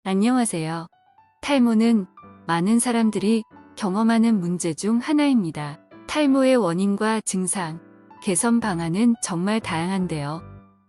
안녕하세요. 탈모는 많은 사람들이 경험하는 문제 중 하나입니다. 탈모의 원인과 증상, 개선 방안은 정말 다양한데요.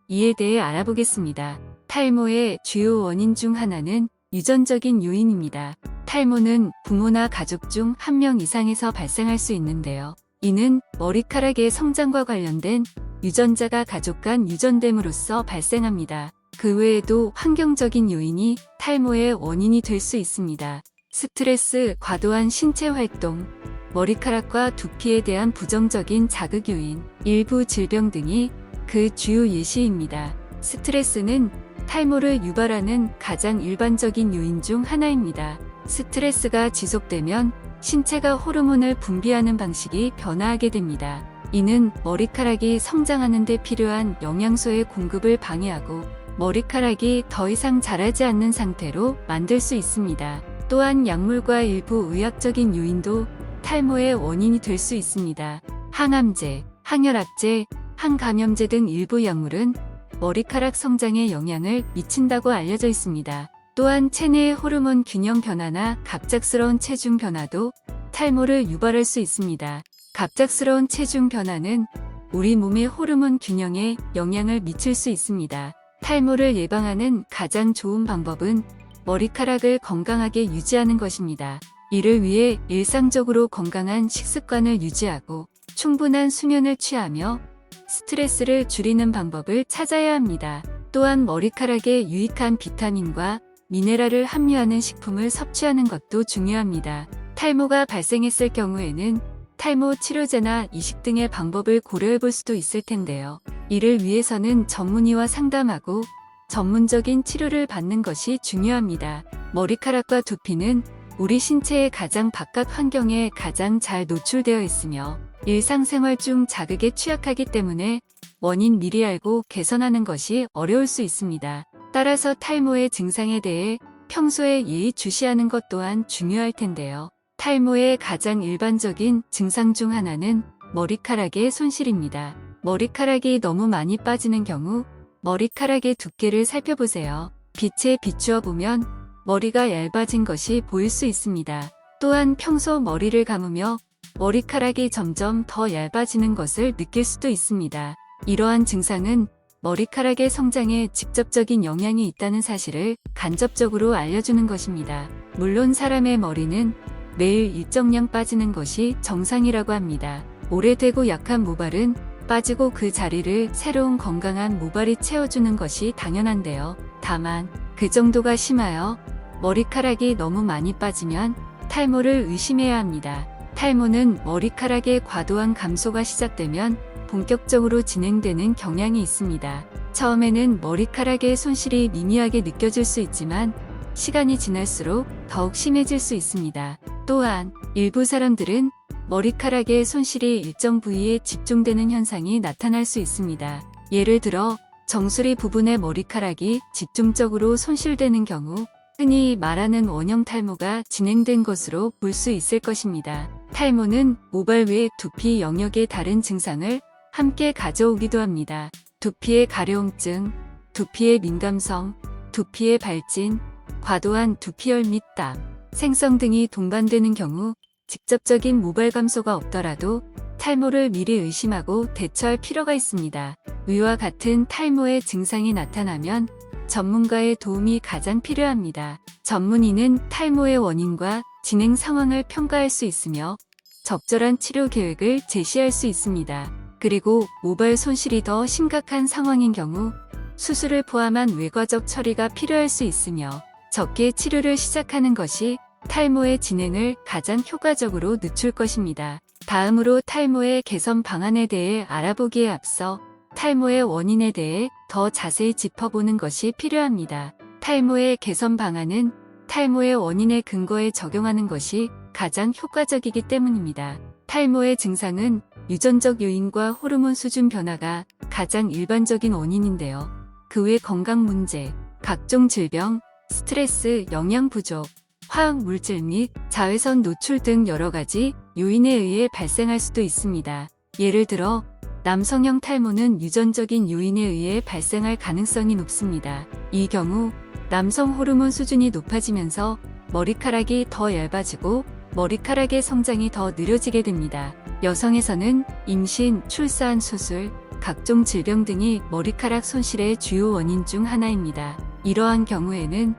이에 대해 알아보겠습니다. 탈모의 주요 원인 중 하나는 유전적인 요인입니다. 탈모는 부모나 가족 중 한 명 이상에서 발생할 수 있는데요. 이는 머리카락의 성장과 관련된 유전자가 가족 간 유전됨으로써 발생합니다. 그 외에도 환경적인 요인이 탈모의 원인이 될 수 있습니다. 스트레스, 과도한 신체 활동, 머리카락과 두피에 대한 부정적인 자극 요인, 일부 질병 등이 그 주요 예시입니다. 스트레스는 탈모를 유발하는 가장 일반적인 요인 중 하나입니다. 스트레스가 지속되면 신체가 호르몬을 분비하는 방식이 변화하게 됩니다. 이는 머리카락이 성장하는 데 필요한 영양소의 공급을 방해하고 머리카락이 더 이상 자라지 않는 상태로 만들 수 있습니다. 또한 약물과 일부 의학적인 요인도 탈모의 원인이 될 수 있습니다. 항암제, 항혈압제, 항감염제 등 일부 약물은 머리카락 성장에 영향을 미친다고 알려져 있습니다. 또한 체내의 호르몬 균형 변화나 갑작스러운 체중 변화도 탈모를 유발할 수 있습니다. 갑작스러운 체중 변화는 우리 몸의 호르몬 균형에 영향을 미칠 수 있습니다. 탈모를 예방하는 가장 좋은 방법은 머리카락을 건강하게 유지하는 것입니다. 이를 위해 일상적으로 건강한 식습관을 유지하고 충분한 수면을 취하며 스트레스를 줄이는 방법을 찾아야 합니다. 또한 머리카락에 유익한 비타민과 미네랄을 함유하는 식품을 섭취하는 것도 중요합니다. 탈모가 발생했을 경우에는 탈모 치료제나 이식 등의 방법을 고려해 볼 수도 있을 텐데요. 이를 위해서는 전문의와 상담하고 전문적인 치료를 받는 것이 중요합니다. 머리카락과 두피는 우리 신체의 가장 바깥 환경에 가장 잘 노출되어 있으며 일상생활 중 자극에 취약하기 때문에 원인 미리 알고 개선하는 것이 어려울 수 있습니다. 따라서 탈모의 증상에 대해 평소에 예의주시하는 것 또한 중요할 텐데요. 탈모의 가장 일반적인 증상 중 하나는 머리카락의 손실입니다. 머리카락이 너무 많이 빠지는 경우 머리카락의 두께를 살펴보세요. 빛에 비추어 보면 머리가 얇아진 것이 보일 수 있습니다. 또한 평소 머리를 감으며 머리카락이 점점 더 얇아지는 것을 느낄 수도 있습니다. 이러한 증상은 머리카락의 성장에 직접적인 영향이 있다는 사실을 간접적으로 알려주는 것입니다. 물론 사람의 머리는 매일 일정량 빠지는 것이 정상이라고 합니다. 오래되고 약한 모발은 빠지고 그 자리를 새로운 건강한 모발이 채워주는 것이 당연한데요. 다만 그 정도가 심하여 머리카락이 너무 많이 빠지면 탈모를 의심해야 합니다. 탈모는 머리카락의 과도한 감소가 시작되면 본격적으로 진행되는 경향이 있습니다. 처음에는 머리카락의 손실이 미미하게 느껴질 수 있지만 시간이 지날수록 더욱 심해질 수 있습니다. 또한 일부 사람들은 머리카락의 손실이 일정 부위에 집중되는 현상이 나타날 수 있습니다. 예를 들어 정수리 부분의 머리카락이 집중적으로 손실되는 경우 흔히 말하는 원형 탈모가 진행된 것으로 볼 수 있을 것입니다. 탈모는 모발 외 두피 영역의 다른 증상을 함께 가져오기도 합니다. 두피의 가려움증, 두피의 민감성, 두피의 발진, 과도한 두피열 및 땀, 생성 등이 동반되는 경우 직접적인 모발 감소가 없더라도 탈모를 미리 의심하고 대처할 필요가 있습니다. 위와 같은 탈모의 증상이 나타나면 전문가의 도움이 가장 필요합니다. 전문의는 탈모의 원인과 진행 상황을 평가할 수 있으며 적절한 치료 계획을 제시할 수 있습니다. 그리고 모발 손실이 더 심각한 상황인 경우 수술을 포함한 외과적 처리가 필요할 수 있으며 적게 치료를 시작하는 것이 탈모의 진행을 가장 효과적으로 늦출 것입니다. 다음으로 탈모의 개선 방안에 대해 알아보기에 앞서 탈모의 원인에 대해 더 자세히 짚어보는 것이 필요합니다. 탈모의 개선 방안은 탈모의 원인의 근거에 적용하는 것이 가장 효과적이기 때문입니다. 탈모의 증상은 유전적 요인과 호르몬 수준 변화가 가장 일반적인 원인인데요. 그 외 건강 문제, 각종 질병, 스트레스, 영양 부족, 화학 물질 및 자외선 노출 등 여러 가지 요인에 의해 발생할 수도 있습니다. 예를 들어 남성형 탈모는 유전적인 요인에 의해 발생할 가능성이 높습니다. 이 경우 남성 호르몬 수준이 높아지면서 머리카락이 더 얇아지고 머리카락의 성장이 더 느려지게 됩니다. 여성에서는 임신, 출산, 수술, 각종 질병 등이 머리카락 손실의 주요 원인 중 하나입니다. 이러한 경우에는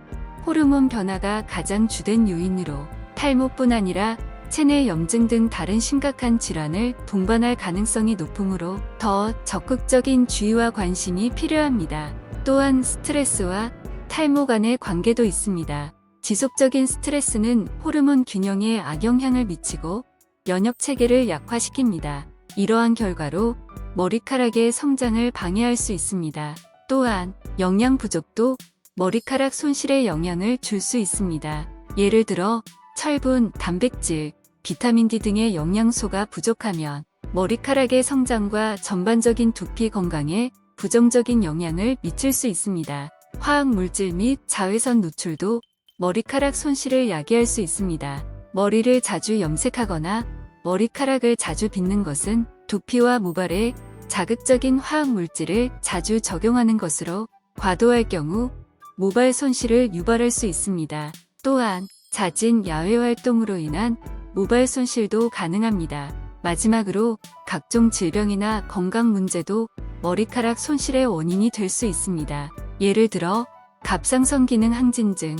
호르몬 변화가 가장 주된 요인으로 탈모뿐 아니라 체내 염증 등 다른 심각한 질환을 동반할 가능성이 높으므로 더 적극적인 주의와 관심이 필요합니다. 또한 스트레스와 탈모 간의 관계도 있습니다. 지속적인 스트레스는 호르몬 균형에 악영향을 미치고 면역 체계를 약화시킵니다. 이러한 결과로 머리카락의 성장을 방해할 수 있습니다. 또한 영양 부족도 머리카락 손실에 영향을 줄 수 있습니다. 예를 들어 철분, 단백질, 비타민 D 등의 영양소가 부족하면 머리카락의 성장과 전반적인 두피 건강에 부정적인 영향을 미칠 수 있습니다. 화학 물질 및 자외선 노출도 머리카락 손실을 야기할 수 있습니다. 머리를 자주 염색하거나 머리카락을 자주 빗는 것은 두피와 모발에 자극적인 화학 물질을 자주 적용하는 것으로 과도할 경우 모발 손실을 유발할 수 있습니다. 또한 잦은 야외 활동으로 인한 모발 손실도 가능합니다. 마지막으로 각종 질병이나 건강 문제도 머리카락 손실의 원인이 될 수 있습니다. 예를 들어 갑상선 기능 항진증,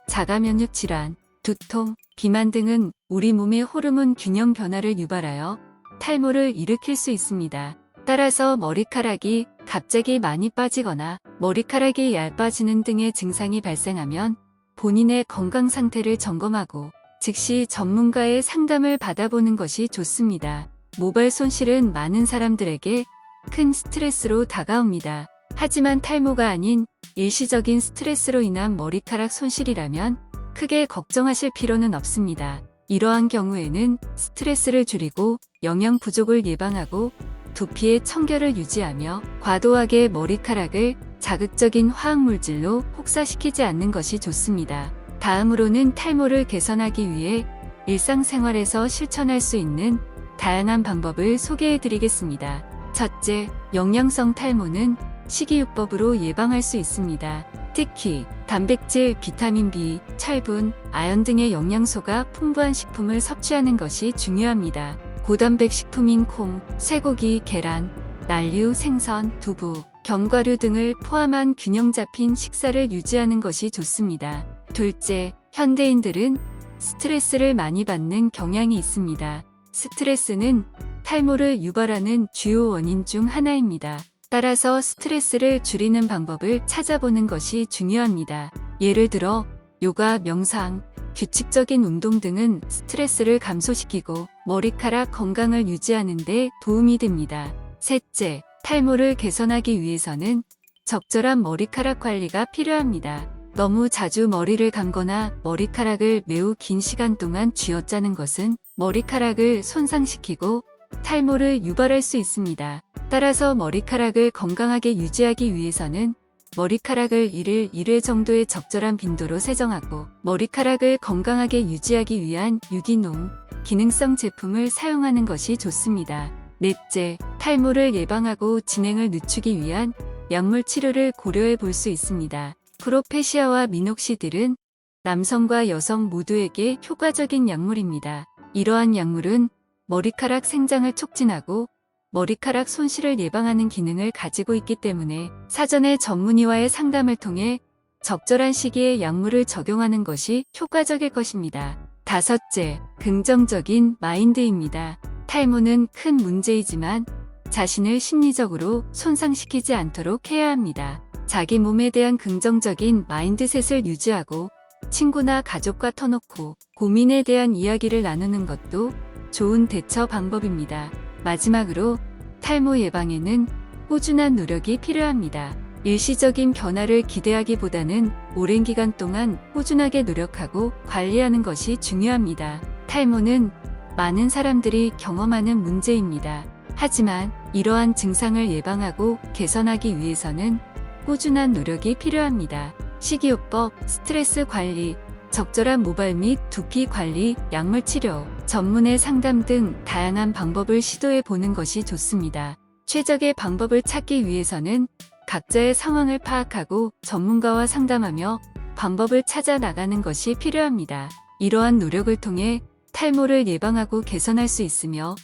자가 면역 질환, 두통, 비만 등은 우리 몸의 호르몬 균형 변화를 유발하여 탈모를 일으킬 수 있습니다. 따라서 머리카락이 갑자기 많이 빠지거나 머리카락이 얇아지는 등의 증상이 발생하면 본인의 건강 상태를 점검하고 즉시 전문가의 상담을 받아보는 것이 좋습니다. 모발 손실은 많은 사람들에게 큰 스트레스로 다가옵니다. 하지만 탈모가 아닌 일시적인 스트레스로 인한 머리카락 손실이라면 크게 걱정하실 필요는 없습니다. 이러한 경우에는 스트레스를 줄이고 영양 부족을 예방하고 두피의 청결을 유지하며 과도하게 머리카락을 자극적인 화학물질로 혹사시키지 않는 것이 좋습니다. 다음으로는 탈모를 개선하기 위해 일상생활에서 실천할 수 있는 다양한 방법을 소개해 드리겠습니다. 첫째, 영양성 탈모는 식이요법으로 예방할 수 있습니다. 특히 단백질, 비타민 B, 철분, 아연 등의 영양소가 풍부한 식품을 섭취하는 것이 중요합니다. 고단백 식품인 콩, 쇠고기, 계란, 난류, 생선, 두부, 견과류 등을 포함한 균형 잡힌 식사를 유지하는 것이 좋습니다. 둘째, 현대인들은 스트레스를 많이 받는 경향이 있습니다. 스트레스는 탈모를 유발하는 주요 원인 중 하나입니다. 따라서 스트레스를 줄이는 방법을 찾아보는 것이 중요합니다. 예를 들어 요가, 명상, 규칙적인 운동 등은 스트레스를 감소시키고 머리카락 건강을 유지하는 데 도움이 됩니다. 셋째, 탈모를 개선하기 위해서는 적절한 머리카락 관리가 필요합니다. 너무 자주 머리를 감거나 머리카락을 매우 긴 시간 동안 쥐어짜는 것은 머리카락을 손상시키고 탈모를 유발할 수 있습니다. 따라서 머리카락을 건강하게 유지하기 위해서는 머리카락을 1일 1회 정도의 적절한 빈도로 세정하고 머리카락을 건강하게 유지하기 위한 유기농, 기능성 제품을 사용하는 것이 좋습니다. 넷째, 탈모를 예방하고 진행을 늦추기 위한 약물 치료를 고려해 볼 수 있습니다. 프로페시아와 미녹시딜은 남성과 여성 모두에게 효과적인 약물입니다. 이러한 약물은 머리카락 생장을 촉진하고 머리카락 손실을 예방하는 기능을 가지고 있기 때문에 사전에 전문의와의 상담을 통해 적절한 시기에 약물을 적용하는 것이 효과적일 것입니다. 다섯째, 긍정적인 마인드입니다. 탈모는 큰 문제이지만 자신을 심리적으로 손상시키지 않도록 해야 합니다. 자기 몸에 대한 긍정적인 마인드셋을 유지하고 친구나 가족과 터놓고 고민에 대한 이야기를 나누는 것도 좋은 대처 방법입니다. 마지막으로 탈모 예방에는 꾸준한 노력이 필요합니다. 일시적인 변화를 기대하기보다는 오랜 기간 동안 꾸준하게 노력하고 관리하는 것이 중요합니다. 탈모는 많은 사람들이 경험하는 문제입니다. 하지만 이러한 증상을 예방하고 개선하기 위해서는 꾸준한 노력이 필요합니다. 식이요법, 스트레스 관리, 적절한 모발 및 두피 관리, 약물 치료, 전문의 상담 등 다양한 방법을 시도해 보는 것이 좋습니다. 최적의 방법을 찾기 위해서는 각자의 상황을 파악하고 전문가와 상담하며 방법을 찾아 나가는 것이 필요합니다. 이러한 노력을 통해 탈모를 예방하고 개선할 수 있으며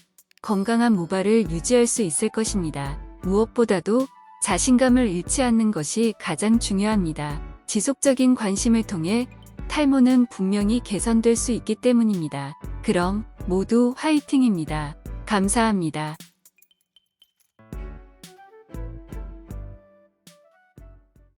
건강한 모발을 유지할 수 있을 것입니다. 무엇보다도 자신감을 잃지 않는 것이 가장 중요합니다. 지속적인 관심을 통해 탈모는 분명히 개선될 수 있기 때문입니다. 그럼 모두 화이팅입니다. 감사합니다.